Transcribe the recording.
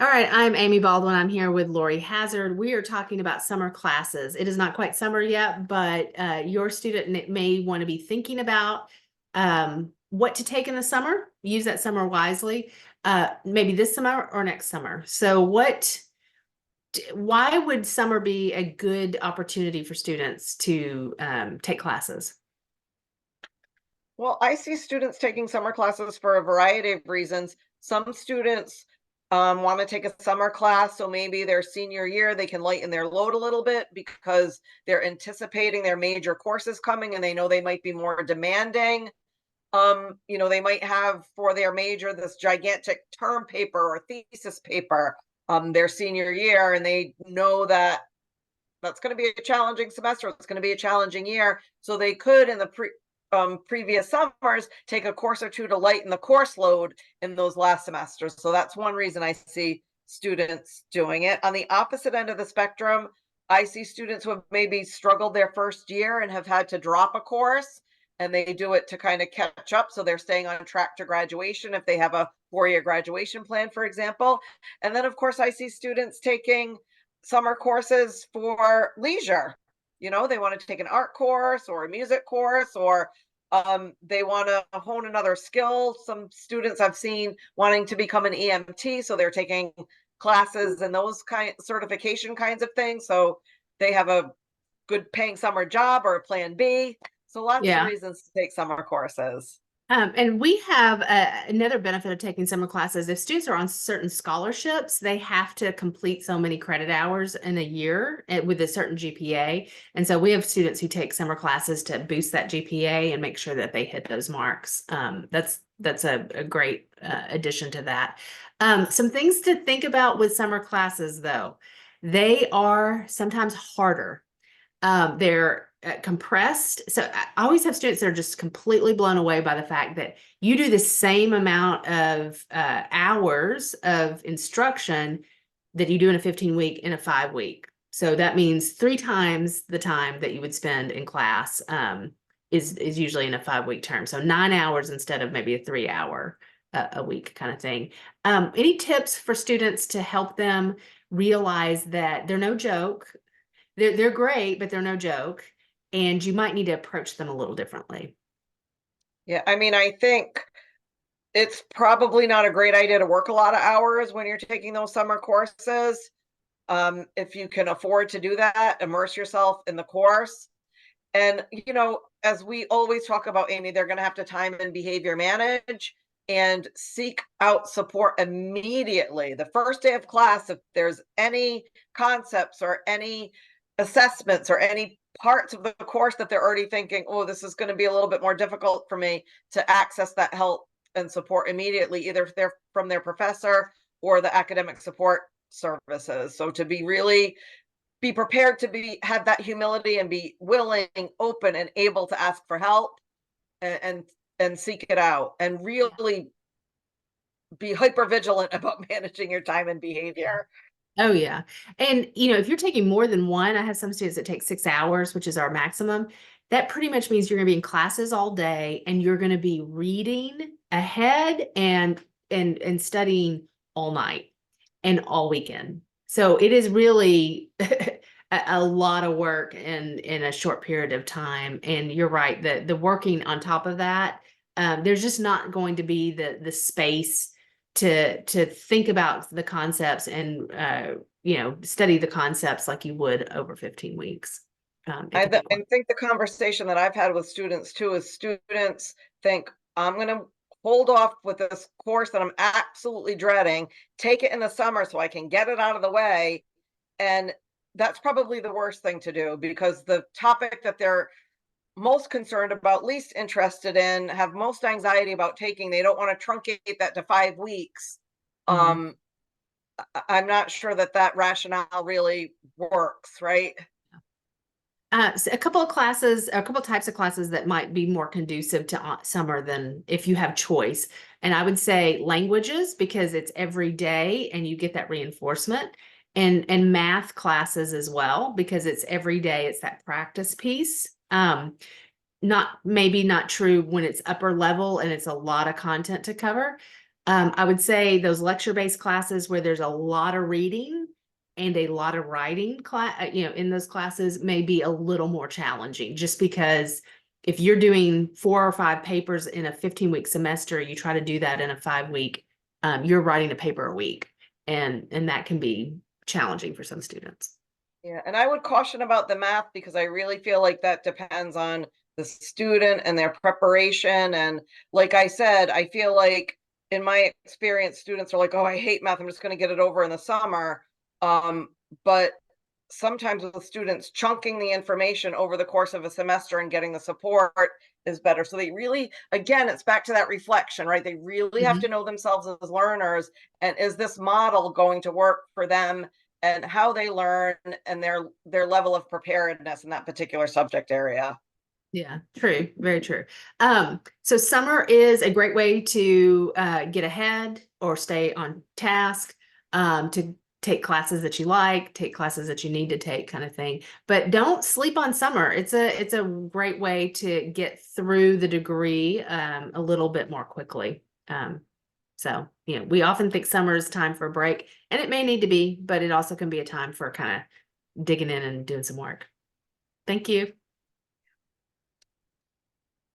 All right, I'm Amy Baldwin. I'm here with Laurie Hazard. We are talking about summer classes. It is not quite summer yet, but your student may want to be thinking about what to take in the summer. Use that summer wisely, maybe this summer or next summer. So, why would summer be a good opportunity for students to take classes? Well, I see students taking summer classes for a variety of reasons. Some students want to take a summer class, so maybe their senior year they can lighten their load a little bit because they're anticipating their major courses coming and they know they might be more demanding. They might have for their major this gigantic term paper or thesis paper their senior year, and they know that that's going to be a challenging semester. It's going to be a challenging year. So they could, in the previous summers, take a course or two to lighten the course load in those last semesters. So that's one reason I see students doing it. On the opposite end of the spectrum, I see students who have maybe struggled their first year and have had to drop a course, and they do it to kind of catch up. So they're staying on track to graduation if they have a 4-year graduation plan, for example. And then, of course, I see students taking summer courses for leisure. They want to take an art course or a music course, or they want to hone another skill. Some students I've seen wanting to become an EMT, so they're taking classes and those kind certification kinds of things. So they have a good paying summer job or a plan B. So lots of Yeah. reasons to take summer courses. And we have another benefit of taking summer classes. If students are on certain scholarships, they have to complete so many credit hours in a year with a certain GPA. And so we have students who take summer classes to boost that GPA and make sure that they hit those marks. That's a great addition to that. Some things to think about with summer classes, though. They are sometimes harder. They're compressed. So I always have students that are just completely blown away by the fact that you do the same amount of hours of instruction that you do in a 15-week in a 5-week. So that means 3 times the time that you would spend in class is usually in a 5-week term. So 9 hours instead of maybe a 3 hour a week kind of thing. Any tips for students to help them realize that they're no joke? They're great, but they're no joke, and you might need to approach them a little differently. Yeah, I mean, I think it's probably not a great idea to work a lot of hours when you're taking those summer courses. If you can afford to do that, immerse yourself in the course. And, as we always talk about, Amy, they're going to have to time and behavior manage and seek out support immediately. The first day of class, if there's any concepts or any assessments or any parts of the course that they're already thinking, oh, this is going to be a little bit more difficult for me, to access that help and support immediately, either if they're from their professor or the academic support services. So to be prepared to have that humility and be willing, open, and able to ask for help, and seek it out, and Yeah. really be hyper vigilant about managing your time and Yeah. behavior. Oh, yeah. And, if you're taking more than one, I have some students that take 6 hours, which is our maximum. That pretty much means you're going to be in classes all day and you're going to be reading ahead and studying all night and all weekend. So it is really a lot of work in a short period of time. And you're right, the working on top of that, there's just not going to be the space to think about the concepts and study the concepts like you would over 15 weeks. It I, can be a lot. I think the conversation that I've had with students too is students think, I'm going to hold off with this course that I'm absolutely dreading, take it in the summer so I can get it out of the way. And that's probably the worst thing to do, because the topic that they're most concerned about, least interested in, have most anxiety about taking, they don't want to truncate that to 5 weeks. Mhm. Um, I'm not sure that that rationale really works, right? So a couple of classes, a couple of types of classes that might be more conducive to summer than if you have choice. And I would say languages, because it's every day and you get that reinforcement, and math classes as well, because it's every day. It's that practice piece. Not maybe not true when it's upper level and it's a lot of content to cover. I would say those lecture-based classes where there's a lot of reading and a lot of writing in those classes may be a little more challenging, just because if you're doing 4 or 5 papers in a 15-week semester, you try to do that in a 5-week, you're writing a paper a week, and that can be challenging for some students. Yeah, and I would caution about the math because I really feel like that depends on the student and their preparation. And like I said, I feel like in my experience, students are like, oh, I hate math. I'm just going to get it over in the summer. But sometimes with students, chunking the information over the course of a semester and getting the support is better. So they really, again, it's back to that reflection, right? They really have to know themselves as learners. And is this model going to work for them and how they learn and their level of preparedness in that particular subject area? Yeah, true. Very true. So summer is a great way to get ahead or stay on task, to take classes that you like, take classes that you need to take, kind of thing. But don't sleep on summer. It's a great way to get through the degree a little bit more quickly. So, we often think summer is time for a break, and it may need to be, but it also can be a time for kind of digging in and doing some work. Thank you.